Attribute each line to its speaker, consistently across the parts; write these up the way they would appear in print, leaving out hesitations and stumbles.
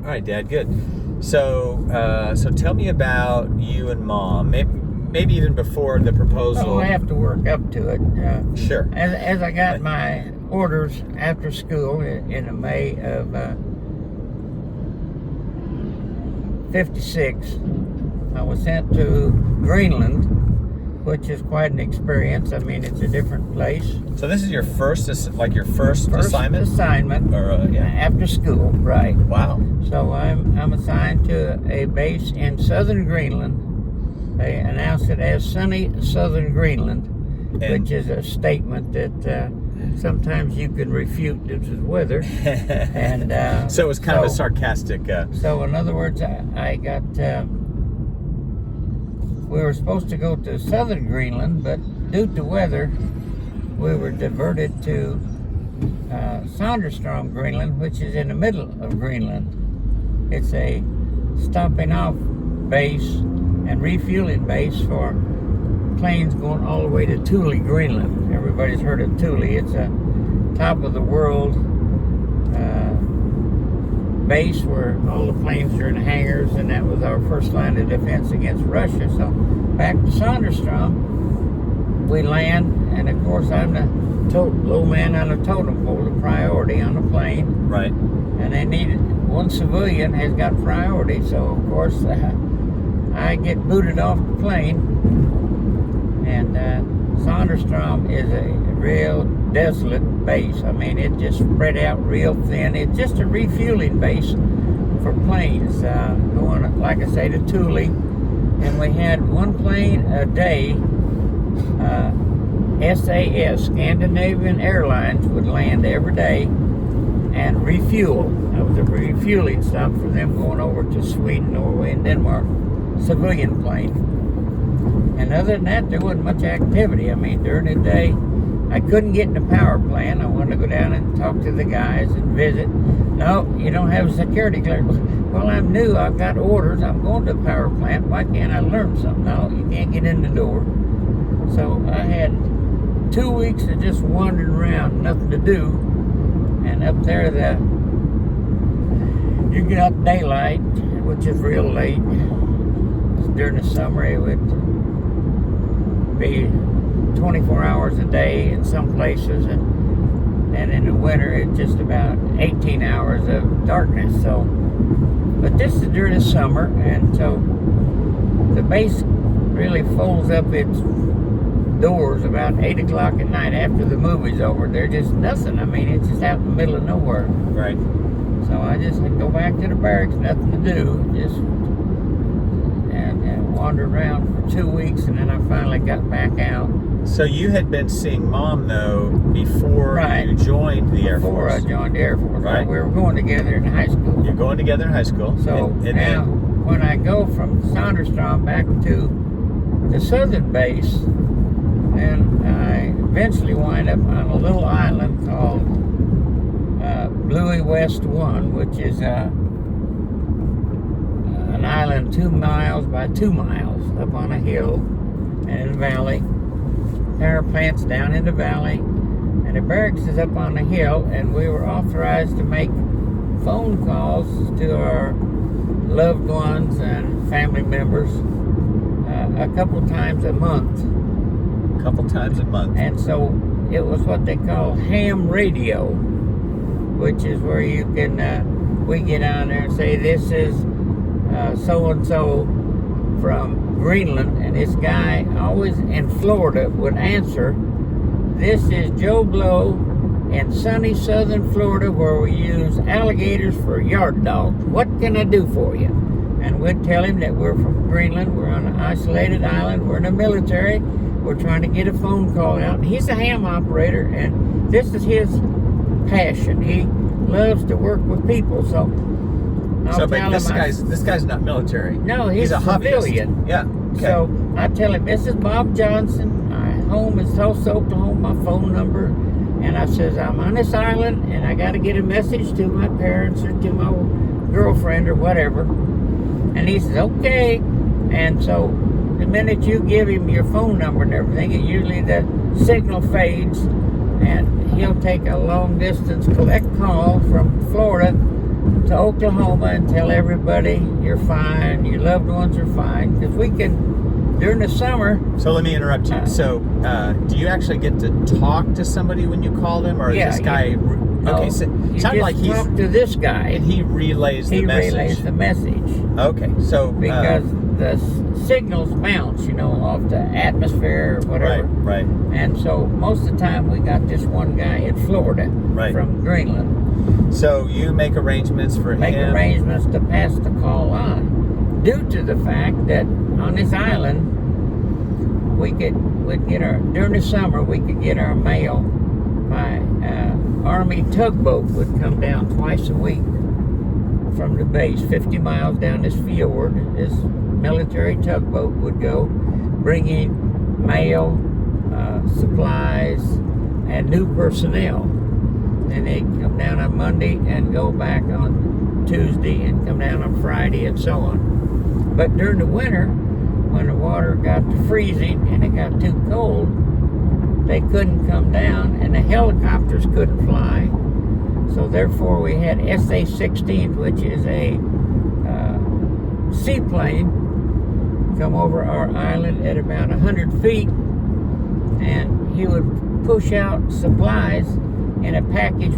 Speaker 1: All right, Dad. Good. So tell me about you and Mom. Maybe even before the proposal.
Speaker 2: Oh, I have to work up to it.
Speaker 1: Sure.
Speaker 2: As I got my orders after school in May of 56, I was sent to Greenland, which is quite an experience. I mean, it's a different place.
Speaker 1: So this is your first assignment?
Speaker 2: Assignment after school, right.
Speaker 1: Wow.
Speaker 2: So I'm assigned to a base in southern Greenland. They announce it as sunny southern Greenland, which is a statement that sometimes you can refute due to the weather. And
Speaker 1: so it was kind of a sarcastic.
Speaker 2: So in other words, I got. We were supposed to go to southern Greenland, but due to weather, we were diverted to Sonderstrom, Greenland, which is in the middle of Greenland. It's a stopping off base and refueling base for planes going all the way to Thule, Greenland. Everybody's heard of Thule. It's a top of the world base where all the planes are in hangars, and that was our first line of defense against Russia. So back to Sonderstrom, we land, and of course I'm the low man on the totem pole, the priority on the plane.
Speaker 1: Right.
Speaker 2: And they needed one civilian has got priority, so of course I get booted off the plane, and Sonderstrom is a real desolate base. I mean, it just spread out real thin. It's just a refueling base for planes going, like I say, to Thule. And we had one plane a day. SAS, Scandinavian Airlines, would land every day and refuel. That was a refueling stop for them going over to Sweden, Norway, and Denmark. Civilian plane. And other than that, there wasn't much activity. I mean, during the day, I couldn't get in the power plant. I wanted to go down and talk to the guys and visit. No, you don't have a security clearance. Well, I'm new. I've got orders. I'm going to the power plant. Why can't I learn something? No, you can't get in the door. So I had 2 weeks of just wandering around, nothing to do. And up there, you get up daylight, which is real late. During the summer, it would be 24 hours a day in some places, and in the winter it's just about 18 hours of darkness. So, but this is during the summer, and so the base really folds up its doors about 8 o'clock at night after the movie's over. There's just nothing. I mean, it's just out in the middle of nowhere.
Speaker 1: Right.
Speaker 2: So I just go back to the barracks, nothing to do, just and wandered around for 2 weeks, and then I finally got back out.
Speaker 1: So you had been seeing Mom, though, before you joined the Air Force.
Speaker 2: Before I joined the Air Force.
Speaker 1: Right.
Speaker 2: We were going together in high school.
Speaker 1: You're going together in high school.
Speaker 2: So now, when I go from Sonderstrom back to the southern base, and I eventually wind up on a little island called Bluey West 1, which is an island 2 miles by 2 miles up on a hill and in a valley. Power plant's down in the valley, and the barracks is up on the hill, and we were authorized to make phone calls to our loved ones and family members a couple times a month. And so it was what they call ham radio, which is where you can we get on there and say, this is so-and-so from Greenland, and this guy always in Florida would answer, this is Joe Blow in sunny southern Florida, where we use alligators for yard dogs. What can I do for you? And we'd tell him that we're from Greenland, we're on an isolated island, we're in the military, we're trying to get a phone call out. And he's a ham operator, and this is his passion. He loves to work with people, so
Speaker 1: but this guy's not military.
Speaker 2: No, he's a civilian.
Speaker 1: Hobbyist. Yeah. Okay.
Speaker 2: So I tell him, this is Bob Johnson. My home is Tulsa, Oklahoma, my phone number. And I says, I'm on this island, and I got to get a message to my parents or to my girlfriend or whatever. And he says, okay. And so the minute you give him your phone number and everything, it usually the signal fades, and he'll take a long distance collect call from Florida to Oklahoma and tell everybody you're fine, your loved ones are fine, because we can, during the summer.
Speaker 1: So let me interrupt you. So do you actually get to talk to somebody when you call them, or
Speaker 2: Yeah,
Speaker 1: is this guy? Okay, so
Speaker 2: you
Speaker 1: sounds like
Speaker 2: just
Speaker 1: he's
Speaker 2: talk to this guy.
Speaker 1: and he relays the message.
Speaker 2: He relays the message.
Speaker 1: Okay, so
Speaker 2: Because the signals bounce, off the atmosphere or whatever.
Speaker 1: Right.
Speaker 2: And so most of the time we got this one guy in Florida from Greenland.
Speaker 1: So you make arrangements for
Speaker 2: Make
Speaker 1: him.
Speaker 2: arrangements to pass the call on, due to the fact that on this island we'd get our, during the summer we could get our mail by Army tugboat would come down twice a week from the base, 50 miles down this fjord. This military tugboat would go, bringing mail, supplies, and new personnel. And they'd come down on Monday and go back on Tuesday and come down on Friday and so on. But during the winter, when the water got to freezing and it got too cold, they couldn't come down and the helicopters couldn't fly. So therefore we had SA-16, which is a seaplane, come over our island at about 100 feet, and he would push out supplies in a package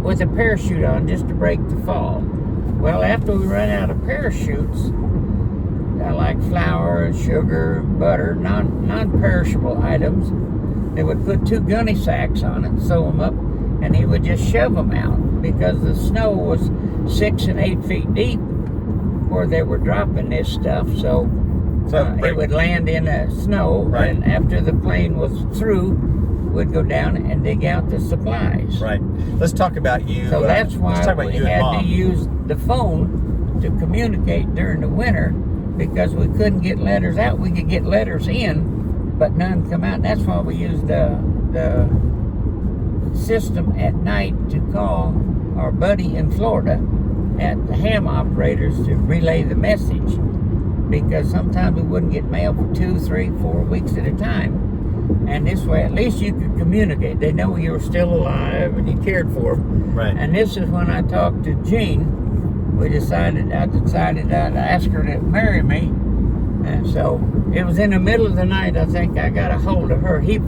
Speaker 2: with a parachute on just to break the fall. Well, after we ran out of parachutes, like flour, sugar, butter, non-perishable items, they would put 2 gunny sacks on it, sew them up, and he would just shove them out because the snow was 6 and 8 feet deep where they were dropping this stuff. So it would land in the snow, and after the plane was through, would go down and dig out the supplies.
Speaker 1: Right. Let's talk about you.
Speaker 2: So that's why we had to use the phone to communicate during the winter, because we couldn't get letters out. We could get letters in, but none come out. And that's why we used the system at night to call our buddy in Florida at the ham operators to relay the message, because sometimes we wouldn't get mail for 2, 3, 4 weeks at a time. And this way, at least you could communicate. They know you were still alive and you cared for them.
Speaker 1: Right.
Speaker 2: And this is when I talked to Jean. I decided I'd ask her to marry me. And so it was in the middle of the night, I think I got a hold of her. He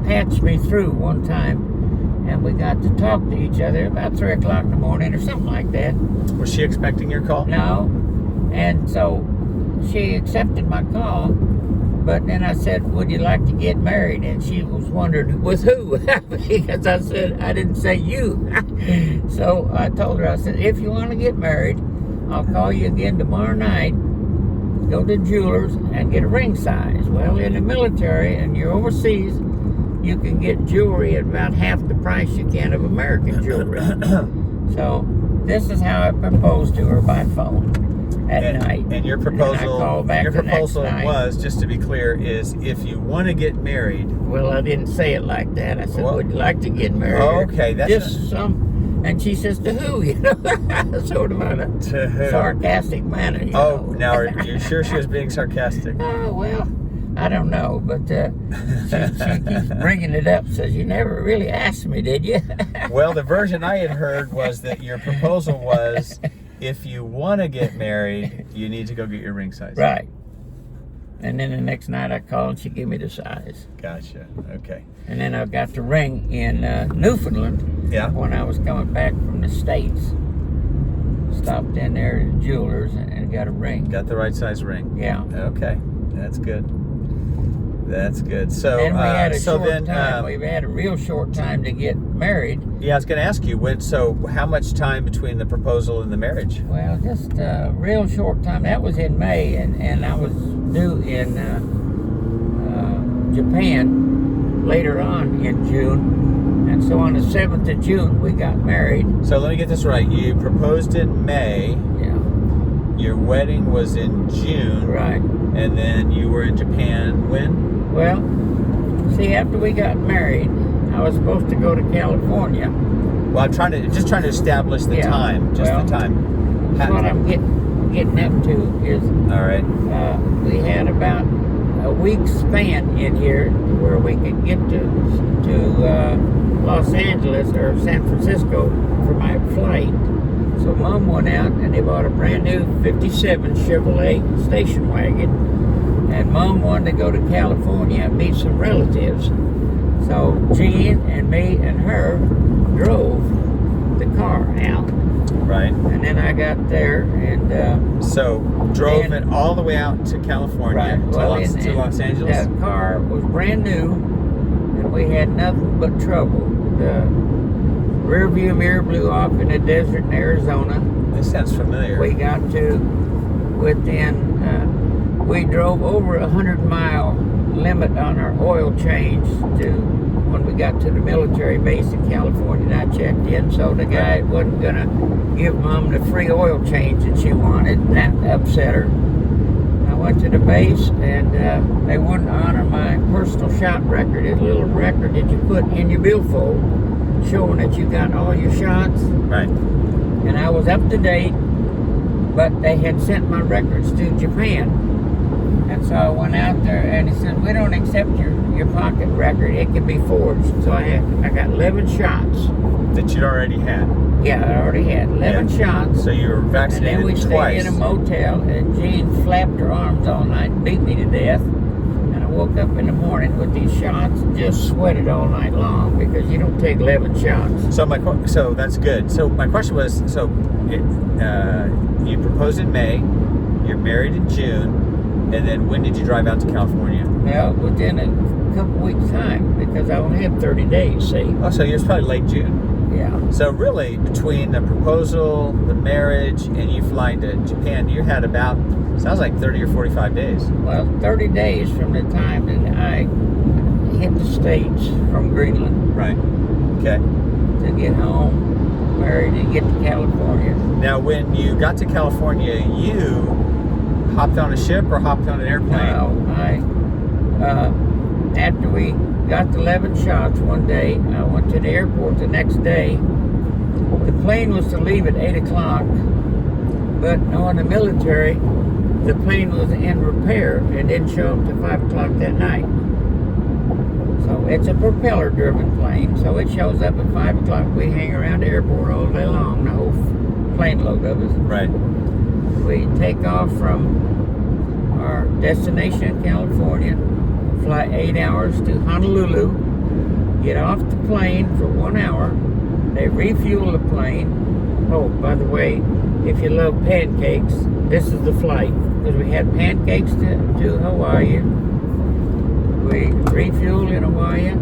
Speaker 2: patched me through one time, and we got to talk to each other about 3 o'clock in the morning or something like that.
Speaker 1: Was she expecting your call?
Speaker 2: No. And so she accepted my call, but then I said, would you like to get married? And she was wondering, with who? Because I said, I didn't say you. So I told her, I said, if you want to get married, I'll call you again tomorrow night, go to jewelers and get a ring size. Well, in the military and you're overseas, you can get jewelry at about half the price you can of American jewelry. So this is how I proposed to her by phone at night.
Speaker 1: And your proposal, was, just to be clear, is if you want to get married.
Speaker 2: Well, I didn't say it like that. I said, would you like to get married?
Speaker 1: Oh, okay, that's
Speaker 2: just some. And she says, to who? Sort of in a sarcastic manner.
Speaker 1: Now are you sure she was being sarcastic?
Speaker 2: Oh, well, I don't know, but she keeps bringing it up. Says, you never really asked me, did you?
Speaker 1: Well, the version I had heard was that your proposal was, if you want to get married, you need to go get your ring size.
Speaker 2: Right. And then the next night I called and she gave me the size.
Speaker 1: Gotcha. Okay.
Speaker 2: And then I got the ring in Newfoundland.
Speaker 1: Yeah.
Speaker 2: When I was coming back from the States. Stopped in there at Jewelers and got a ring.
Speaker 1: Got the right size ring.
Speaker 2: Yeah.
Speaker 1: Okay. That's good. That's good. So,
Speaker 2: and we had a short
Speaker 1: time.
Speaker 2: We've had a real short time to get married.
Speaker 1: Yeah, I was going to ask you, so how much time between the proposal and the marriage?
Speaker 2: Well, just a real short time. That was in May, and I was due in Japan later on in June. And so on the 7th of June, we got married.
Speaker 1: So let me get this right. You proposed in May.
Speaker 2: Yeah.
Speaker 1: Your wedding was in June.
Speaker 2: Right.
Speaker 1: And then you were in Japan when?
Speaker 2: Well, see, after we got married, I was supposed to go to California.
Speaker 1: Well, I'm trying to establish the time, the time.
Speaker 2: That's what I'm getting up to is.
Speaker 1: All right.
Speaker 2: We had about a week's span in here where we could get to Los Angeles or San Francisco for my flight, So Mom went out and they bought a brand new 57 Chevrolet station wagon. And Mom wanted to go to California and meet some relatives. So Jean and me and her drove the car out.
Speaker 1: Right.
Speaker 2: And then I got there and...
Speaker 1: so drove it all the way out to California,
Speaker 2: right.
Speaker 1: to Los Angeles?
Speaker 2: That car was brand new and we had nothing but trouble. The rear view mirror blew off in the desert in Arizona.
Speaker 1: This sounds familiar.
Speaker 2: We got to we drove over 100-mile limit on our oil change to when we got to the military base in California and I checked in. So the guy wasn't going to give Mom the free oil change that she wanted, and that upset her. I went to the base and they wouldn't honor my personal shot record. It's a little record that you put in your billfold showing that you got all your shots.
Speaker 1: Right.
Speaker 2: And I was up to date, but they had sent my records to Japan. And so I went out there and he said, we don't accept your pocket record. It can be forged. So I got 11 shots.
Speaker 1: That you'd already had?
Speaker 2: Yeah, I already had 11 shots.
Speaker 1: So you were vaccinated
Speaker 2: and then we
Speaker 1: twice.
Speaker 2: stayed in a motel and Jean flapped her arms all night and beat me to death. And I woke up in the morning with these shots and just sweated all night long because you don't take 11 shots.
Speaker 1: So that's good. So my question was, you proposed in May, you're married in June, and then when did you drive out to California?
Speaker 2: Well, within a couple weeks' time, because I only had 30 days, see?
Speaker 1: Oh, so it was probably late June.
Speaker 2: Yeah.
Speaker 1: So really, between the proposal, the marriage, and you flying to Japan, you had about, sounds like 30 or 45 days.
Speaker 2: Well, 30 days from the time that I hit the States from Greenland.
Speaker 1: Right. Okay.
Speaker 2: To get home, married, and get to California.
Speaker 1: Now, when you got to California, you hopped on a ship or hopped on an airplane?
Speaker 2: No, after we got the 11 shots one day, I went to the airport the next day. The plane was to leave at 8 o'clock, but knowing the military, the plane was in repair and didn't show up to 5 o'clock that night. So it's a propeller-driven plane, so it shows up at 5 o'clock. We hang around the airport all day long, the whole plane load of us.
Speaker 1: Right.
Speaker 2: We take off from our destination in California, fly 8 hours to Honolulu, get off the plane for 1 hour. They refuel the plane. Oh, by the way, if you love pancakes, this is the flight, because we had pancakes to Hawaii. We refueled in Hawaii,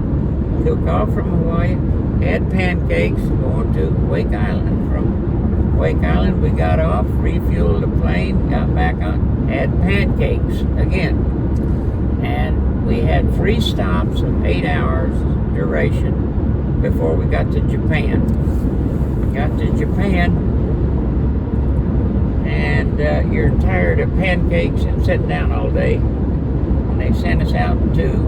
Speaker 2: took off from Hawaii, had pancakes, going to Wake Island. From Wake Island, we got off, refueled the plane, got back on, had pancakes again. And we had 3 stops of 8 hours duration before we got to Japan. Got to Japan, and you're tired of pancakes and sitting down all day. And they sent us out to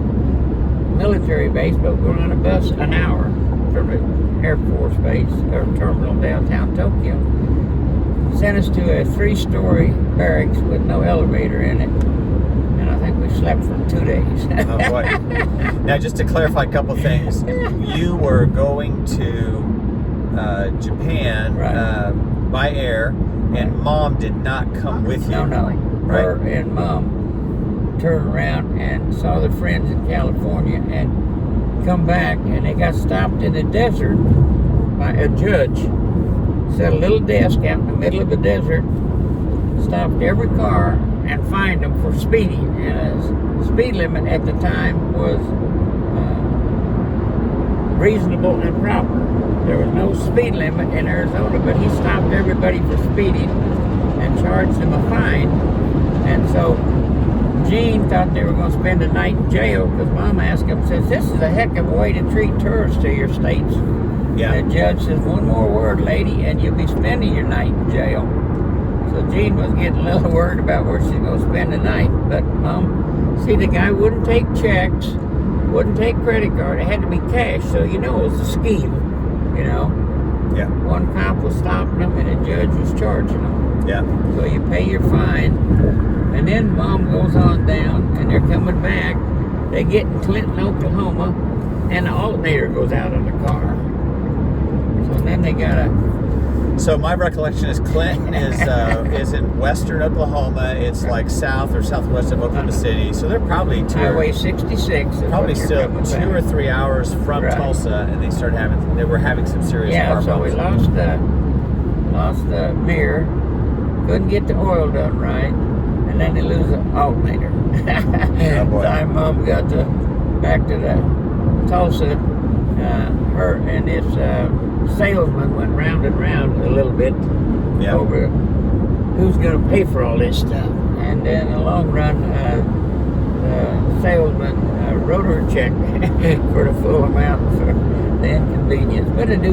Speaker 2: military base, but we're on a bus an hour from the Air Force base or terminal downtown Tokyo. Sent us to a 3-story barracks with no elevator in it. And I think we slept for 2 days.
Speaker 1: Oh boy. Now, just to clarify a couple things, you were going to Japan by air, and Mom did not come with you.
Speaker 2: No.
Speaker 1: Right.
Speaker 2: Her and Mom turned around and saw their friends in California and come back, and they got stopped in the desert by a judge. Set a little desk out in the middle of the desert, stopped every car and fined them for speeding. And the speed limit at the time was reasonable and proper. There was no speed limit in Arizona, but he stopped everybody for speeding and charged them a fine. And so Jean thought they were going to spend the night in jail, because Mom asked him, says, this is a heck of a way to treat tourists to your states.
Speaker 1: Yeah.
Speaker 2: And the judge says, one more word, lady, and you'll be spending your night in jail. So Jean was getting a little worried about where she's going to spend the night. But Mom, see, the guy wouldn't take checks, wouldn't take credit card. It had to be cash, so you know it was a scheme, you know.
Speaker 1: Yeah.
Speaker 2: One cop was stopping them, and the judge was charging them.
Speaker 1: Yeah.
Speaker 2: So you pay your fine, and then Mom goes on down, and they're coming back. They get in Clinton, Oklahoma, and the alternator goes out on the car. So then they gotta
Speaker 1: So my recollection is Clinton is in western Oklahoma. It's like south or southwest of Oklahoma City. So they're probably
Speaker 2: Highway 66.
Speaker 1: probably still 2 or 3 hours from Tulsa, and they were having some serious car
Speaker 2: so we
Speaker 1: problems.
Speaker 2: lost the mirror, couldn't get the oil done right, and then they lose the alternator.
Speaker 1: Oh, boy.
Speaker 2: So my mom got back to the Tulsa. Her and this salesman went round and round a little bit over who's going to pay for all this stuff. And then in the long run, the salesman wrote her a check for the full amount for the inconvenience. But I do